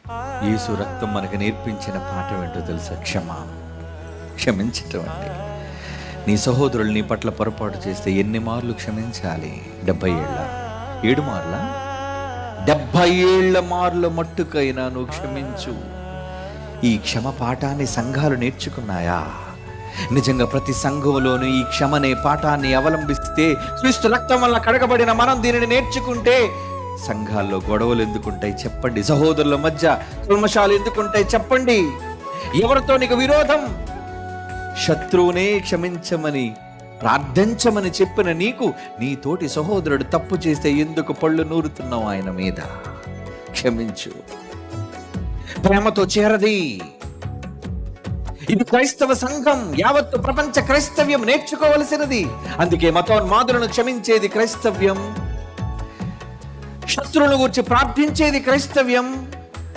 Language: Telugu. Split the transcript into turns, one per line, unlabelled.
యేసు రక్తం మనకు నేర్పించిన పాఠం ఏంటో తెలుసా? క్షమించటం అంటే. నీ సహోదరులు నీ పట్ల పొరపాటు చేస్తే ఎన్ని మార్లు క్షమించాలి? 70 ఏళ్ళ? 7 మార్ల? 70 ఏళ్ల మార్ల మట్టుకైనా నువ్వు క్షమించు. ఈ క్షమ పాఠాన్ని సంఘాలు నేర్చుకున్నాయా? నిజంగా ప్రతి సంఘంలోనూ ఈ క్షమనే పాఠాన్ని అవలంబిస్తే, క్రీస్తు రక్తం వల్ల కడగబడిన మనం దీనిని నేర్చుకుంటే, సంఘాల్లో గొడవలు ఎందుకుంటాయి చెప్పండి? సహోదరుల మధ్య కల్మషాలు ఎందుకుంటాయి చెప్పండి? ఎవరితో నీకు విరోధం? శత్రువునే క్షమించమని ప్రార్థించమని చెప్పిన నీకు నీ తోటి సహోదరుడు తప్పు చేస్తే ఎందుకు పళ్ళు నూరుతున్నావు ఆయన మీద? క్షమించు. ప్రేమతో చేరది. ఇది క్రైస్తవ సంఘం, యావత్తు ప్రపంచ క్రైస్తవ్యం నేర్చుకోవలసినది. అందుకే మతోన్మాదులను క్షమించేది క్రైస్తవ్యం, శత్రువులను గురించి ప్రార్థించేది క్రైస్తవ్యం,